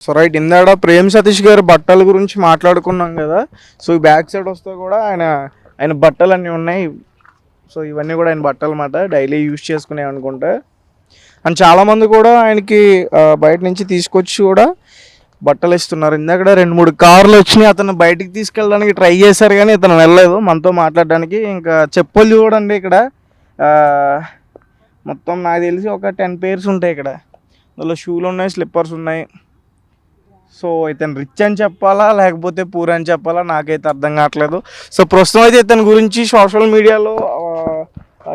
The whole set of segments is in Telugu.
సో రైట్ ఇందాడ ప్రేమ్ సతీష్ గారు బట్టల గురించి మాట్లాడుకున్నాం కదా. సో ఈ బ్యాక్ సైడ్ వస్తే కూడా ఆయన ఆయన బట్టలు అన్నీ ఉన్నాయి. సో ఇవన్నీ కూడా ఆయన బట్టలు అన్నమాట, డైలీ యూజ్ చేసుకునే అనుకుంటా. అండ్ చాలామంది కూడా ఆయనకి బయట నుంచి తీసుకొచ్చి కూడా బట్టలు ఇస్తున్నారు. ఇందాక 2-3 కార్లు వచ్చినాయి, అతను బయటికి తీసుకెళ్ళడానికి ట్రై చేశారు కానీ ఇతను వెళ్ళలేదు మనతో మాట్లాడడానికి. ఇంకా చెప్పులు చూడండి ఇక్కడ, మొత్తం నాకు తెలిసి ఒక 10 pairs ఉంటాయి ఇక్కడ. అందులో షూలు ఉన్నాయి, స్లిప్పర్స్ ఉన్నాయి. సో ఇతను రిచ్ అని చెప్పాలా లేకపోతే పూర్ అని చెప్పాలా నాకైతే అర్థం కావట్లేదు. సో ప్రస్తుతం అయితే ఇతని గురించి సోషల్ మీడియాలో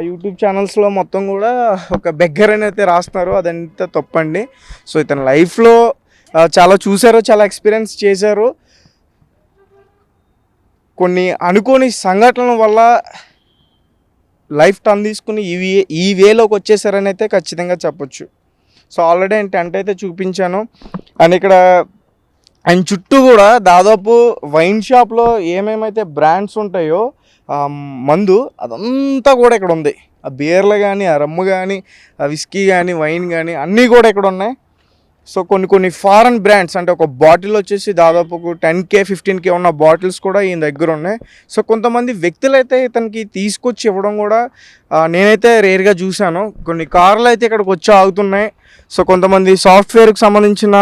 యూట్యూబ్ ఛానల్స్లో మొత్తం కూడా ఒక బెగ్గర్ అని అయితే రాస్తున్నారు. అదంతా తప్పండి. సో ఇతని లైఫ్లో చాలా చూశారు, చాలా ఎక్స్పీరియన్స్ చేశారు. కొన్ని అనుకోని సంఘటనల వల్ల లైఫ్ టర్న్ తీసుకుని ఈ వేలోకి వచ్చేసారని అయితే ఖచ్చితంగా చెప్పొచ్చు. సో ఆల్రెడీ నేను టెంట్ అయితే చూపించాను. అండ్ ఇక్కడ ఆయన చుట్టూ కూడా దాదాపు వైన్ షాప్లో ఏమేమైతే బ్రాండ్స్ ఉంటాయో మందు అదంతా కూడా ఇక్కడ ఉంది. ఆ బీర్లు కానీ, ఆ రమ్ము కానీ, ఆ విస్కీ కానీ, వైన్ కానీ అన్నీ కూడా ఇక్కడ ఉన్నాయి. సో కొన్ని ఫారెన్ బ్రాండ్స్ అంటే ఒక బాటిల్ వచ్చేసి దాదాపు 10K 15K ఉన్న బాటిల్స్ కూడా ఈయన దగ్గర ఉన్నాయి. సో కొంతమంది వ్యక్తులు అయితే ఇతనికి తీసుకొచ్చి ఇవ్వడం కూడా నేనైతే రేర్గా చూశాను. కొన్ని కార్లు అయితే ఇక్కడికి వచ్చి ఆగుతున్నాయి. సో కొంతమంది సాఫ్ట్వేర్కి సంబంధించిన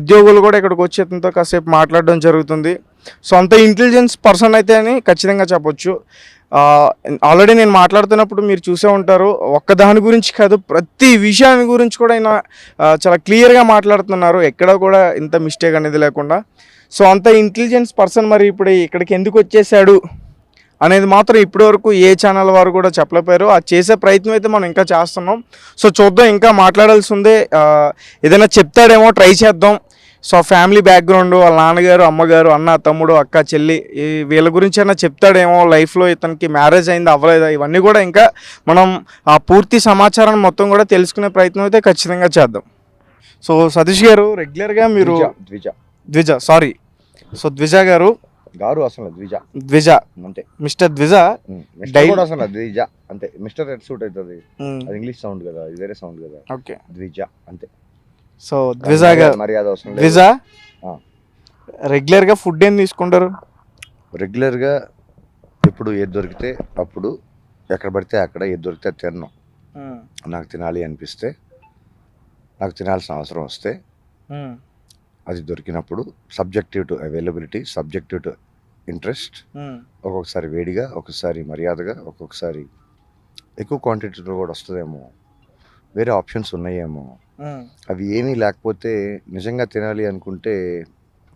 ఉద్యోగులు కూడా ఇక్కడికి వచ్చి ఇతనితో కాసేపు మాట్లాడడం జరుగుతుంది. సో అంత ఇంటెలిజెన్స్ పర్సన్ అయితే అని ఖచ్చితంగా చెప్పొచ్చు. ఆల్రెడీ నేను మాట్లాడుతున్నప్పుడు మీరు చూసే ఉంటారు, ఒక్కదాని గురించి కాదు ప్రతి విషయాన్ని గురించి కూడా ఆయన చాలా క్లియర్గా మాట్లాడుతున్నారు, ఎక్కడ కూడా ఇంత మిస్టేక్ అనేది లేకుండా. సో అంత ఇంటెలిజెన్స్ పర్సన్ మరి ఇప్పుడు ఇక్కడికి ఎందుకు వచ్చేసాడు అనేది మాత్రం ఇప్పటివరకు ఏ ఛానల్ వారు కూడా చెప్పలేకపోయారు. అది చేసే ప్రయత్నం అయితే మనం ఇంకా చేస్తున్నాం. సో చూద్దాం, ఇంకా మాట్లాడాల్సి ఉంది. ఏదైనా చెప్తాడేమో, ట్రై చేద్దాం. సో ఫ్యామిలీ బ్యాక్గ్రౌండ్, వాళ్ళ నాన్నగారు, అమ్మగారు, అన్న, తమ్ముడు, అక్క, చెల్లి, వీళ్ళ గురించి అయినా చెప్తాడేమో. లైఫ్లో ఇతనికి మ్యారేజ్ అయింది అవ్వలేదా, ఇవన్నీ కూడా ఇంకా మనం ఆ పూర్తి సమాచారాన్ని మొత్తం కూడా తెలుసుకునే ప్రయత్నం అయితే ఖచ్చితంగా చేద్దాం. సో సతీష్ గారు రెగ్యులర్గా మీరు ద్విజ సారీ సో ద్విజ గారు అసలు ద్విజ అంటే మిస్టర్ ద్విజ అసలు ద్విజ అంటే మిస్టర్ రెడ్ సూట్ అవుతుంది. అది ఇంగ్లీష్ సౌండ్ కదా, ఇది వేరే సౌండ్ కదా. ఓకే, ద్విజ అంతే. సో ద్విజ గారు మర్యాద అవసరం లేదు. ద్విజ రెగ్యులర్గా ఫుడ్ ఏం తీసుకుంటారు? రెగ్యులర్గా ఎప్పుడు ఏది దొరికితే అప్పుడు, ఎక్కడ పడితే అక్కడ ఏది దొరికితే తిన్నాం. నాకు తినాలి అనిపిస్తే, నాకు తినాల్సిన అవసరం వస్తే అది దొరికినప్పుడు, subjective to availability, subjective to interest. ఒక్కొక్కసారి వేడిగా, ఒక్కొక్కసారి మర్యాదగా, ఒక్కొక్కసారి ఎక్కువ క్వాంటిటీలో కూడా వస్తుందేమో, వేరే ఆప్షన్స్ ఉన్నాయేమో. అవి ఏమీ లేకపోతే నిజంగా తినాలి అనుకుంటే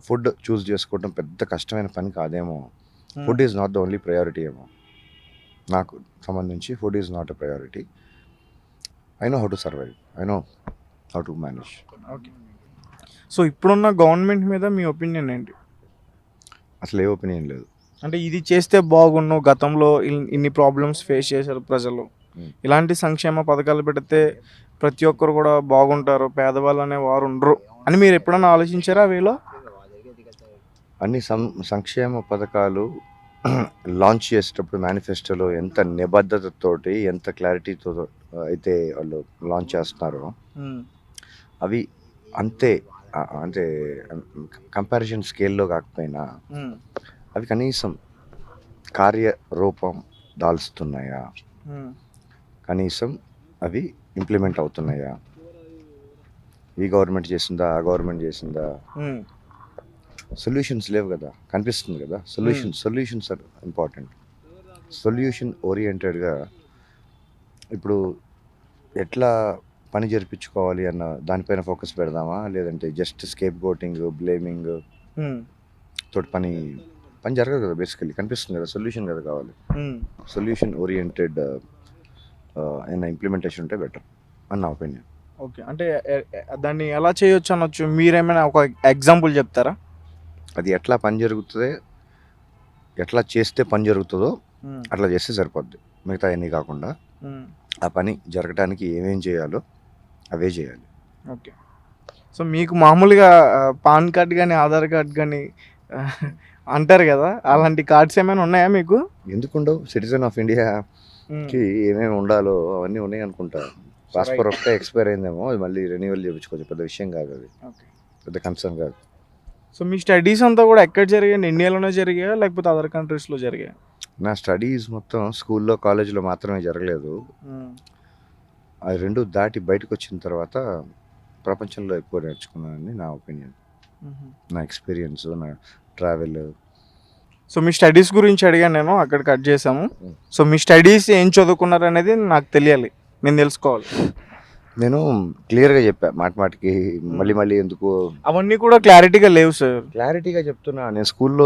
ఫుడ్ చూస్ చేసుకోవడం పెద్ద కష్టమైన పని కాదేమో. Food is not the only priority ఏమో. నాకు సంబంధించి food is not a priority. I know how to survive, I know how to manage. Okay, so ఇప్పుడున్న గవర్నమెంట్ మీద మీ ఒపీనియన్ ఏంటి? అసలు ఏ ఒపీనియన్ లేదు. అంటే ఇది చేస్తే బాగుండు, గతంలో ఇన్ని ప్రాబ్లమ్స్ ఫేస్ చేశారు ప్రజలు, ఇలాంటి సంక్షేమ పథకాలు పెడితే ప్రతి ఒక్కరు కూడా బాగుంటారు, పేదవాళ్ళు అనే వారు ఉండరు అని మీరు ఎప్పుడన్నా ఆలోచించారా? వీలో అన్ని సంక్షేమ పథకాలు లాంచ్ చేసేటప్పుడు మేనిఫెస్టోలో ఎంత నిబద్ధతతోటి, ఎంత క్లారిటీతో అయితే వాళ్ళు లాంచ్ చేస్తున్నారో అవి అంతే, అంటే కంపారిజన్ స్కేల్లో కాకపోయినా అవి కనీసం కార్యరూపం దాల్చుతున్నాయా, కనీసం అవి ఇంప్లిమెంట్ అవుతున్నాయా? ఈ గవర్నమెంట్ చేసిందా, ఆ గవర్నమెంట్ చేసిందా? సొల్యూషన్స్ లేవు కదా, కనిపిస్తుంది కదా. Solutions are important. సొల్యూషన్ ఓరియంటెడ్గా ఇప్పుడు ఎట్లా పని జరిపించుకోవాలి అన్న దానిపైన ఫోకస్ పెడదామా, లేదంటే జస్ట్ స్కేప్ గోటింగ్, బ్లేమింగ్ తోటి పని జరగదు కదా. బేసికలీ కనిపిస్తుంది కదా, సొల్యూషన్ కదా కావాలి. సొల్యూషన్ ఓరియంటెడ్ అయిన ఇంప్లిమెంటేషన్ ఉంటే బెటర్ అని నా ఒపీనియన్. ఓకే, అంటే దాన్ని ఎలా చేయొచ్చు అనొచ్చు, మీరేమైనా ఒక ఎగ్జాంపుల్ చెప్తారా? అది ఎట్లా పని జరుగుతుంది, ఎట్లా చేస్తే పని జరుగుతుందో అట్లా చేస్తే సరిపోద్ది. మిగతా అన్నీ కాకుండా ఆ పని జరగడానికి ఏమేం చేయాలో అవే చేయాలి. ఓకే, సో మీకు మామూలుగా పాన్ కార్డ్ కానీ, ఆధార్ కార్డ్ కానీ అంటారు కదా, అలాంటి కార్డ్స్ ఏమైనా ఉన్నాయా మీకు? ఎందుకుండవు? సిటిజన్ ఆఫ్ ఇండియాకి ఏమేమి ఉండాలో అవన్నీ ఉన్నాయి అనుకుంటా. పాస్పోర్ట్ ఒకటే ఎక్స్పైర్ అయిందేమో, అది మళ్ళీ రెన్యువల్ చేయించుకోవచ్చు, పెద్ద విషయం కాదు అది. ఓకే. పెద్ద కన్సర్న్ కాదు. సో మీ స్టడీస్ అంతా కూడా ఎక్కడ జరిగాయి? ఇండియాలోనే జరిగాయా లేకపోతే అదర్ కంట్రీస్లో జరిగాయా? నా స్టడీస్ మొత్తం స్కూల్లో కాలేజీలో మాత్రమే జరగలేదు. అది రెండు దాటి బయటకు వచ్చిన తర్వాత ప్రపంచంలో ఎక్కువ నేర్చుకున్నానని నా ఒపీనియన్, నా ఎక్స్పీరియన్స్, నా ట్రావెల్. సో మీ స్టడీస్ గురించి అడిగాను నేను, అక్కడ కట్ చేసాము. సో మీ స్టడీస్ ఏం చదువుకున్నారు అనేది నాకు తెలియాలి, నేను తెలుసుకోవాలి. నేను క్లియర్గా చెప్పా, మాటికి మళ్ళీ ఎందుకు అవన్నీ కూడా క్లారిటీగా లేవు సార్. క్లారిటీగా చెప్తున్నా. నేను స్కూల్లో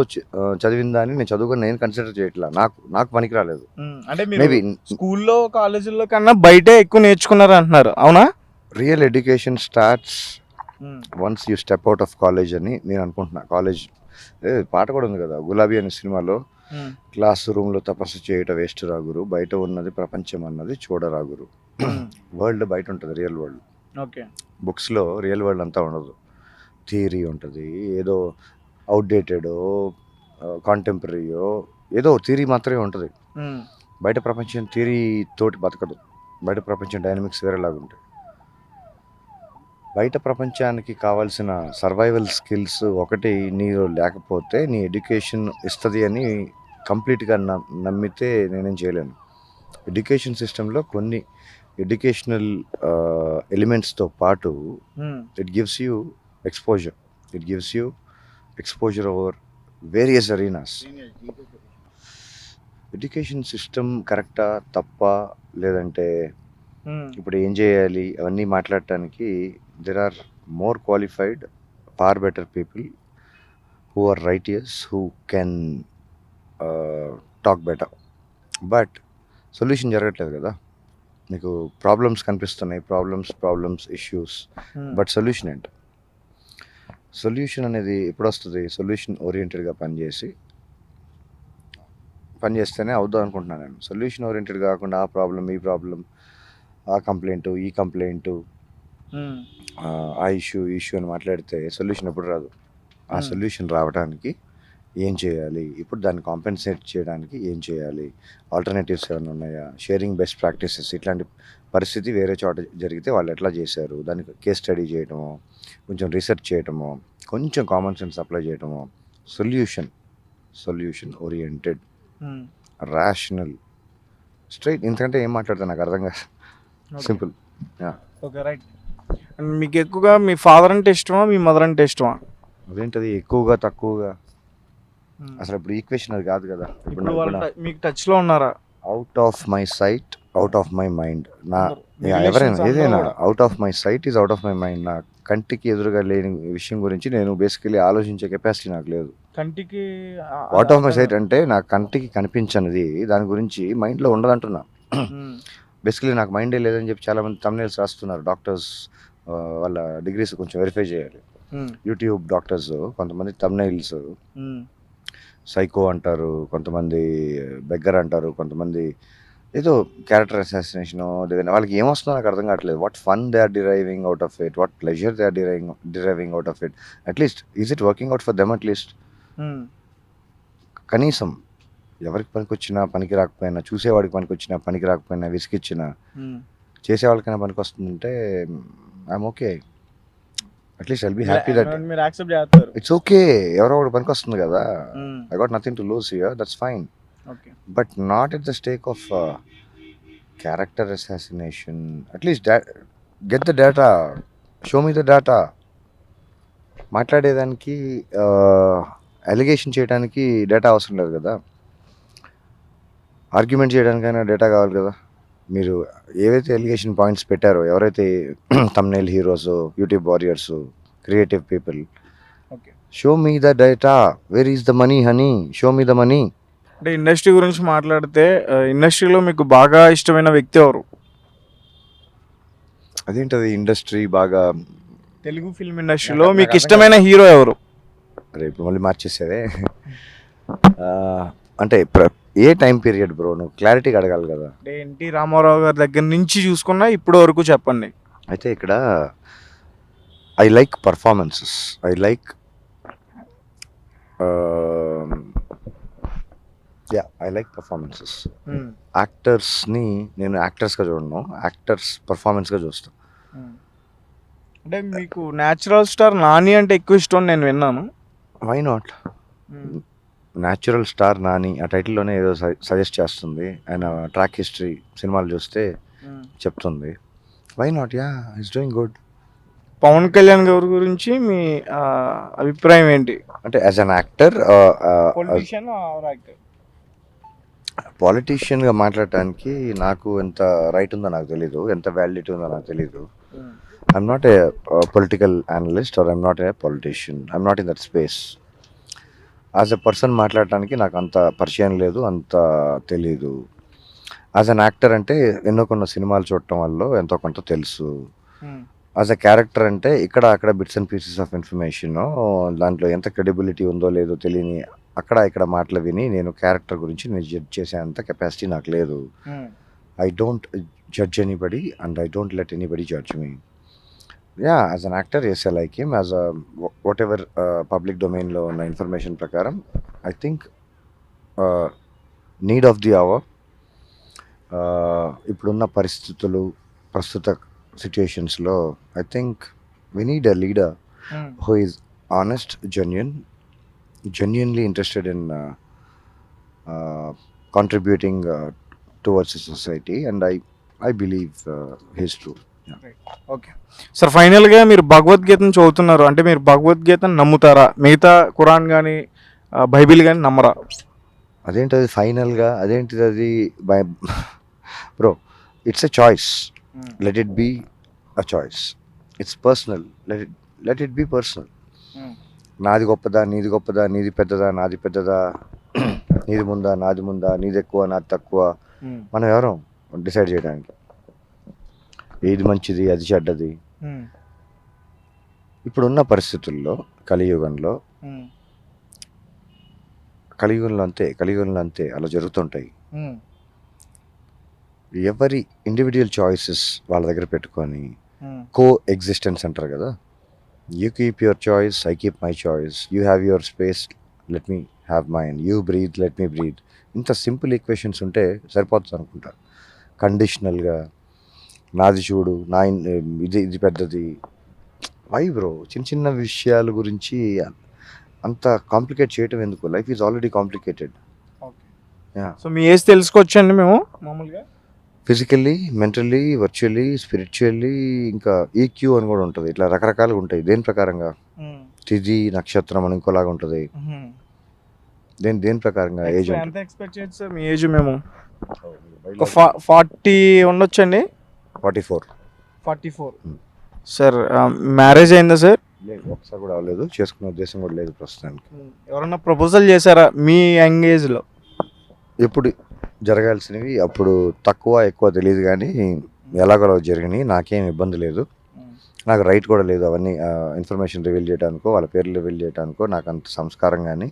చదివిన దాన్ని నేను చదువుకొని నేను కన్సిడర్ చేయట్లా. నాకు పనికి రాలేదు. అంటే మేబీ స్కూల్లో కాలేజీల్లో కన్నా బయటే ఎక్కువ నేర్చుకున్నారు అంటున్నారు, అవునా? Real education starts once you step out of college అని నేను అనుకుంటున్నా. కాలేజ్ పాట కూడా ఉంది కదా, గులాబీ అనే సినిమాలో, క్లాస్ రూమ్లో తపస్సు చేయట వేస్ట్ రాగురు, బయట ఉన్నది ప్రపంచం అన్నది చూడరాగురు. వరల్డ్ బయట ఉంటుంది, రియల్ వరల్డ్. ఓకే. బుక్స్లో రియల్ వరల్డ్ అంతా ఉండదు, థియరీ ఉంటుంది. ఏదో అవుట్డేటెడో కాంటెంపరీయో ఏదో థియరీ మాత్రమే ఉంటుంది. బయట ప్రపంచం థియరీ తోటి బతకదు. బయట ప్రపంచం డైనమిక్స్ వేరేలాగా ఉంటాయి. బయట ప్రపంచానికి కావాల్సిన సర్వైవల్ స్కిల్స్ ఒకటి నీలో లేకపోతే నీ ఎడ్యుకేషన్ ఇస్తుంది అని కంప్లీట్గా నమ్మితే నేనేం చేయలేను. ఎడ్యుకేషన్ సిస్టంలో కొన్ని ఎడ్యుకేషనల్ ఎలిమెంట్స్తో పాటు it gives you exposure over various arenas. Education system కరెక్టా తప్ప లేదంటే ఇప్పుడు ఏం చేయాలి అవన్నీ మాట్లాడటానికి there are more qualified, far better people who are righteous, who can talk better. But solution జరగట్లేదు కదా. నీకు ప్రాబ్లమ్స్ కనిపిస్తున్నాయి, ప్రాబ్లమ్స్ ఇష్యూస్, బట్ సొల్యూషన్ ఏంటి? సొల్యూషన్ అనేది ఎప్పుడు వస్తుంది? సొల్యూషన్ ఓరియంటెడ్గా పనిచేస్తేనే అవుద్దాం అనుకుంటున్నాను నేను. సొల్యూషన్ ఓరియంటెడ్ కాకుండా ఆ ప్రాబ్లం, ఈ ప్రాబ్లం, ఆ కంప్లైంట్, ఈ కంప్లైంట్, ఆ ఇష్యూ అని మాట్లాడితే సొల్యూషన్ ఎప్పుడు రాదు. ఆ సొల్యూషన్ రావడానికి ఏం చేయాలి, ఇప్పుడు దాన్ని కాంపెన్సేట్ చేయడానికి ఏం చేయాలి, ఆల్టర్నేటివ్స్ ఏమైనా ఉన్నాయా, షేరింగ్ బెస్ట్ ప్రాక్టీసెస్. ఇట్లాంటి పరిస్థితి వేరే చోట జరిగితే వాళ్ళు ఎట్లా చేశారు, దానికి కేస్ స్టడీ చేయటమో, కొంచెం రీసెర్చ్ చేయటమో, కొంచెం కామన్ సెన్స్ అప్లై చేయటమో. Solution oriented, rational, straight. ఎందుకంటే ఏం మాట్లాడతా నాకు అర్థం కాదు. సింపుల్. Okay, right. మీకు ఎక్కువగా మీ ఫాదర్ అంటే ఇష్టమా, మీ మదర్ అంటే ఇష్టమా? అదేంటది ఎక్కువగా తక్కువగా? అసలు ఇప్పుడు ఈక్వేషన్ అది కాదు కదా. మీకు టచ్లో ఉన్నారా? Out of my sight, out of my mind. ఎవరైనా ఏదైనా out of my sight is out of my mind. నా కంటికి ఎదురుగా లేని విషయం గురించి నేను బేసికలీ ఆలోచించే కెపాసిటీ నాకు లేదు. కంటికి అవుట్ ఆఫ్ మై సైట్ అంటే నా కంటికి కనిపించనిది, దాని గురించి మైండ్లో ఉండదంటున్నా. బేసికలీ నాకు మైండే లేదని చెప్పి చాలామంది తమ్నైల్స్ రాస్తున్నారు. డాక్టర్స్ వాళ్ళ డిగ్రీస్ కొంచెం వెరిఫై చేయాలి. యూట్యూబ్ డాక్టర్స్ కొంతమంది తమ్నైల్స్ సైకో అంటారు, కొంతమంది బెగ్గర్ అంటారు, కొంతమంది ఏదో క్యారెక్టర్ అసాసినేషను, లేదంటే వాళ్ళకి ఏమొస్తుందో నాకు అర్థం కావట్లేదు. What fun they are deriving out of it, what pleasure they are deriving out of it. At least is it working out for them? At least కనీసం ఎవరికి పనికొచ్చినా పనికి రాకపోయినా, చూసేవాడికి పనికొచ్చినా పనికి రాకపోయినా, విసిగిచ్చినా చేసేవాళ్ళకైనా పనికి వస్తుందంటే I'm okay. At least I'll be happy that it's okay. ఎవరో ఒకటి పనికి వస్తుంది కదా. I got nothing to lose here, that's fine. But not at the stake of character assassination. At least get the data, show me the data. మాట్లాడేదానికి అలిగేషన్ చేయడానికి డేటా అవసరం లేదు కదా. ఆర్గ్యుమెంట్ చేయడానికైనా డేటా కావాలి కదా. మీరు ఏవైతే ఎలిగేషన్ పాయింట్స్ పెట్టారో, ఎవరైతే thumbnail heroes, YouTube warriors, creative people, show me the data. Where is the money honey? Show me the money. అంటే ఇండస్ట్రీ గురించి మాట్లాడితే, ఇండస్ట్రీలో మీకు బాగా ఇష్టమైన వ్యక్తి ఎవరు? అదేంటది ఇండస్ట్రీ బాగా? తెలుగు ఫిల్మ్ ఇండస్ట్రీలో మీకు ఇష్టమైన హీరో ఎవరు? అరే ఇప్పుడు మళ్ళీ మార్చేసేదే. అంటే ఏ టైం పీరియడ్ బ్రో? నువ్వు క్లారిటీగా అడగాలి కదా. అంటే ఎన్టీ రామారావు గారి దగ్గర నుంచి చూసుకున్నా ఇప్పుడు వరకు చెప్పండి. అయితే ఇక్కడ I like performances, I like performances. యాక్టర్స్ని నేను యాక్టర్స్గా చూడను, యాక్టర్స్ పర్ఫార్మెన్స్గా చూస్తాను. అంటే మీకు న్యాచురల్ స్టార్ నాని అంటే ఎక్కువ ఇష్టం నేను విన్నాను. Why not? Natural star Nani ఆ టైటిల్లోనే ఏదో సజెస్ట్ చేస్తుంది. ఆయన ట్రాక్ హిస్టరీ సినిమాలు చూస్తే చెప్తుంది. Why not? Yeah, is doing good. Pawan Kalyan గారి గురించి మీ అభిప్రాయం ఏంటి? అంటే as an actor, politician or actor? పాలిటీషియన్గా మాట్లాడటానికి నాకు ఎంత రైట్ ఉందో నాకు తెలీదు, ఎంత వ్యాలిడిటీ ఉందో నాకు తెలీదు. I'm not a political analyst or I'm not a politician. I'm not in that space. As a person మాట్లాడటానికి నాకు అంత పరిచయం లేదు, అంత తెలీదు. యాజ్ అన్ యాక్టర్ అంటే ఎన్నో కొన్ని సినిమాలు చూడటం వల్ల ఎంతో కొంత తెలుసు. యాజ్ అ క్యారెక్టర్ అంటే ఇక్కడ అక్కడ bits and pieces of information, దాంట్లో ఎంత క్రెడిబిలిటీ ఉందో లేదో తెలియని అక్కడ ఇక్కడ మాటలు విని నేను క్యారెక్టర్ గురించి నేను జడ్జ్ చేసేంత కెపాసిటీ నాకు లేదు. I don't judge anybody and I don't let anybody judge me. Yeah, as an actor yes I like him. As a whatever public డొమైన్లో ఉన్న ఇన్ఫర్మేషన్ ప్రకారం I think need of the hour, ఇప్పుడున్న పరిస్థితులు, ప్రస్తుత సిచ్యుయేషన్స్లో I think we need a leader who is honest, genuinely interested in contributing towards the society, and I believe he's true. Okay sir, ఫైనల్గా మీరు భగవద్గీతను చదువుతున్నారు అంటే మీరు భగవద్గీతను నమ్ముతారా? మిగతా ఖురాన్ కానీ బైబిల్ కానీ నమ్మరా? అదేంటది ఫైనల్గా? అదేంటిది అది? Bro, it's a choice. Let it be a choice. It's personal. Let it be personal. నాది గొప్పదా, నీది గొప్పదా, నీది పెద్దదా, నాది పెద్దదా, నీది ముందా, నాది ముందా, నీది ఎక్కువ, నాది తక్కువ, మనం ఎవరో డిసైడ్ చేయడానికి? ఏది మంచిది, అది చెడ్డది? ఇప్పుడున్న పరిస్థితుల్లో కలియుగంలో అంతే అలా జరుగుతుంటాయి. ఎవరి ఇండివిజువల్ చాయిసెస్ వాళ్ళ దగ్గర పెట్టుకొని కో ఎగ్జిస్టెన్స్ అంటారు కదా. You keep your choice, I keep my choice. You have your space, let me have mine. You breathe, let me breathe. ఇంత సింపుల్ ఈక్వేషన్స్ ఉంటే సరిపోతుంది అనుకుంటా. కండిషనల్గా నాది చూడు, ఇది పెద్దది. Why bro? చిన్న చిన్న విషయాల గురించి అంత కాంప్లికేట్ చేయటం ఎందుకు? Life is already complicated. So మీ ఏజ్ తెలుసుకోవచ్చండి మేము మామూలుగా? ఫిజికల్లీ, మెంటల్లీ, వర్చువల్లీ, స్పిరిచువల్లీ, ఇంకా ఈక్యూ అని కూడా ఉంటుంది. ఇట్లా రకరకాలుగా ఉంటాయి. దేని ప్రకారంగా? తిథి నక్షత్రం అని ఇంకోలాగా ఉంటుంది. దేని ప్రకారంగా ఏజ్? ఎంత ఎక్స్పెక్ట్ చేయొచ్చు సార్ మీ ఏజ్? మేము 40 ఉండొచ్చండి. 44. సార్ మ్యారేజ్ అయిందా సార్? లేదు, ఒకసారి కూడా అవ్వలేదు. చేసుకునే ఉద్దేశం కూడా లేదు ప్రస్తుతానికి. ఎవరన్నా ప్రపోజల్ చేశారా మీ యంగ్ ఏజ్లో? ఎప్పుడు జరగాల్సినవి అప్పుడు తక్కువ ఎక్కువ తెలియదు, కానీ ఎలాగో జరిగినాయి. నాకేం ఇబ్బంది లేదు, నాకు రైట్ కూడా లేదు అవన్నీ ఇన్ఫర్మేషన్ రివీల్ చేయడానికో వాళ్ళ పేర్లు రివీల్ చేయడానికో. నాకు అంత సంస్కారం కానీ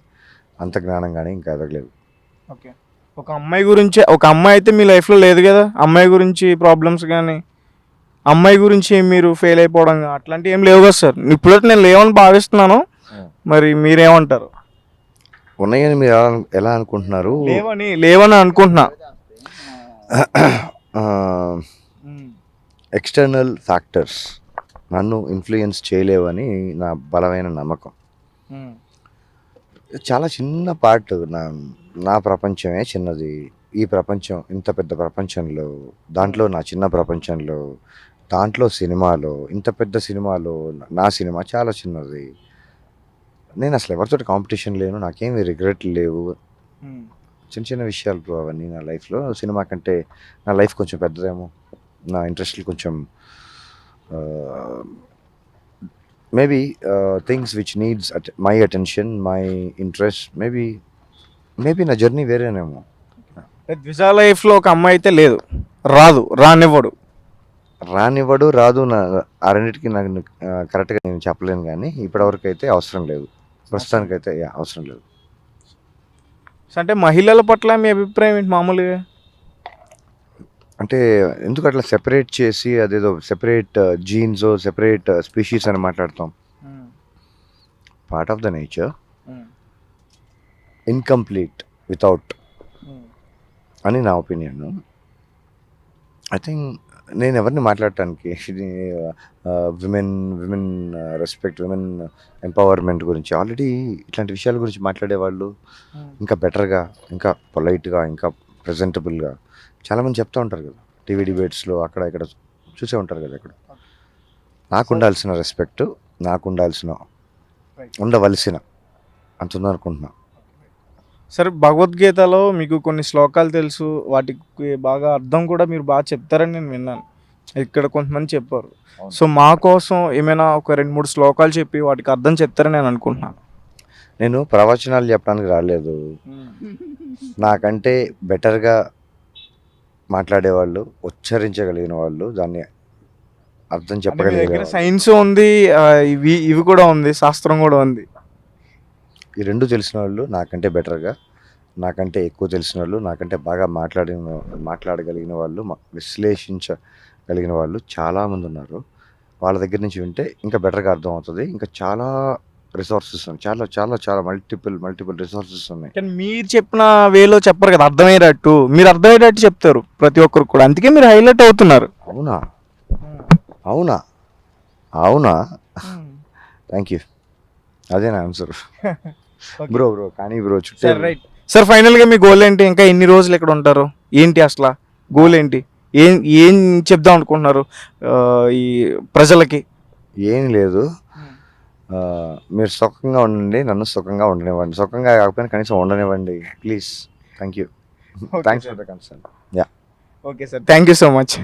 అంత జ్ఞానం కానీ ఇంకా ఎదగలేదు. ఓకే, ఒక అమ్మాయి గురించి, ఒక అమ్మాయి అయితే మీ లైఫ్లో లేదు కదా, అమ్మాయి గురించి ప్రాబ్లమ్స్ కానీ అమ్మాయి గురించి మీరు ఫెయిల్ అయిపోవడం అట్లాంటివి ఏం లేవు కదా సార్? ఇప్పుడైతే నేను లేవని భావిస్తున్నాను, మరి మీరేమంటారు? ఉన్నాయని మీరు ఎలా అనుకుంటున్నారు? లేవని అనుకుంటున్నా. ఎక్స్టర్నల్ ఫ్యాక్టర్స్ నన్ను ఇన్ఫ్లుయెన్స్ చేయలేవని నా బలమైన నమ్మకం. చాలా చిన్న పార్ట్, నా ప్రపంచమే చిన్నది. ఈ ప్రపంచం ఇంత పెద్ద ప్రపంచంలో, దాంట్లో నా చిన్న ప్రపంచంలో, దాంట్లో సినిమాలో, ఇంత పెద్ద సినిమాలో నా సినిమా చాలా చిన్నది. నేను అసలు ఎవరితో కాంపిటీషన్ లేను, నాకేమి రిగ్రెట్ లేవు. చిన్న చిన్న విషయాలు బ్రో అవన్నీ నా లైఫ్లో. సినిమా కంటే నా లైఫ్ కొంచెం పెద్దదేమో, నా ఇంట్రెస్ట్లు కొంచెం maybe things which needs my attention, my interest, maybe నా జర్నీ వేరేనేమో. ద్విజా లైఫ్లో ఒక అమ్మాయి అయితే లేదు, రానివ్వడు, రాదు. ఆ రెండింటికి నాకు కరెక్ట్గా నేను చెప్పలేను, కానీ ఇప్పటివరకు అయితే అవసరం లేదు. ప్రస్తుతానికైతే అవసరం లేదు. అంటే మహిళల పట్ల మీ అభిప్రాయం ఏంటి మామూలుగా? అంటే ఎందుకు అట్లా సెపరేట్ చేసి అదేదో సెపరేట్ జీన్స్, సెపరేట్ స్పీషీస్ అని మాట్లాడతాం? Part of the nature, incomplete without అని నా ఒపీనియన్. ఐ థింక్ నేను ఎవరిని మాట్లాడటానికి women women respect, women empowerment గురించి ఆల్రెడీ ఇట్లాంటి విషయాల గురించి మాట్లాడేవాళ్ళు ఇంకా బెటర్గా, ఇంకా పొలైట్గా, ఇంకా ప్రజెంటబుల్గా చాలామంది చెప్తూ ఉంటారు కదా, టీవీ డిబేట్స్లో అక్కడ ఇక్కడ చూసే ఉంటారు కదా. ఇక్కడ నాకు ఉండాల్సిన రెస్పెక్ట్, నాకు ఉండవలసిన అంత ఉందనుకుంటున్నా. సరే, భగవద్గీతలో మీకు కొన్ని శ్లోకాలు తెలుసు, వాటికి బాగా అర్థం కూడా మీరు బాగా చెప్తారని నేను విన్నాను. ఇక్కడ కొంతమంది చెప్పారు. సో మా కోసం ఏమైనా ఒక 2-3 శ్లోకాలు చెప్పి వాటికి అర్థం చెప్తారని నేను అనుకుంటున్నాను. నేను ప్రవచనాలు చెప్పడానికి రాలేదు. నాకంటే బెటర్గా మాట్లాడేవాళ్ళు, ఉచ్చరించగలిగిన వాళ్ళు, దాన్ని అర్థం చెప్పగలిగిన సైన్స్ ఉంది, ఇవి కూడా ఉంది, శాస్త్రం కూడా ఉంది. ఈ రెండు తెలిసిన వాళ్ళు నాకంటే బెటర్గా, నాకంటే ఎక్కువ తెలిసిన వాళ్ళు, నాకంటే బాగా మాట్లాడగలిగిన వాళ్ళు, విశ్లేషించగలిగిన వాళ్ళు చాలామంది ఉన్నారు. వాళ్ళ దగ్గర నుంచి వింటే ఇంకా బెటర్గా అర్థం అవుతుంది. ఇంకా చాలా రిసోర్సెస్ ఉన్నాయి, చాలా చాలా చాలా మల్టిపుల్ రిసోర్సెస్ ఉన్నాయి. కానీ మీరు చెప్పిన వేలో చెప్పరు కదా, అర్థమయ్యేటట్టు. మీరు అర్థమయ్యేటట్టు చెప్తారు ప్రతి ఒక్కరికి కూడా, అందుకే మీరు హైలైట్ అవుతున్నారు. అవునా అవునా అవునా థ్యాంక్ యూ. అదే నా ఆన్సర్ బ్రో. కానీ బ్రో చుట్టూ రైట్ సార్, ఫైనల్గా మీ గోల్ ఏంటి? ఇంకా ఎన్ని రోజులు ఇక్కడ ఉంటారు? ఏంటి అసలు గోల్ ఏంటి? ఏం చెప్దాం అనుకుంటున్నారు ఈ ప్రజలకి? ఏం లేదు, మీరు సుఖంగా ఉండండి, నన్ను సుఖంగా ఉండనివ్వండి. సుఖంగా కాకపోయినా కనీసం ఉండనివ్వండి please. Thank you. Thanks for the concern. Yeah, okay sir, thank you so much.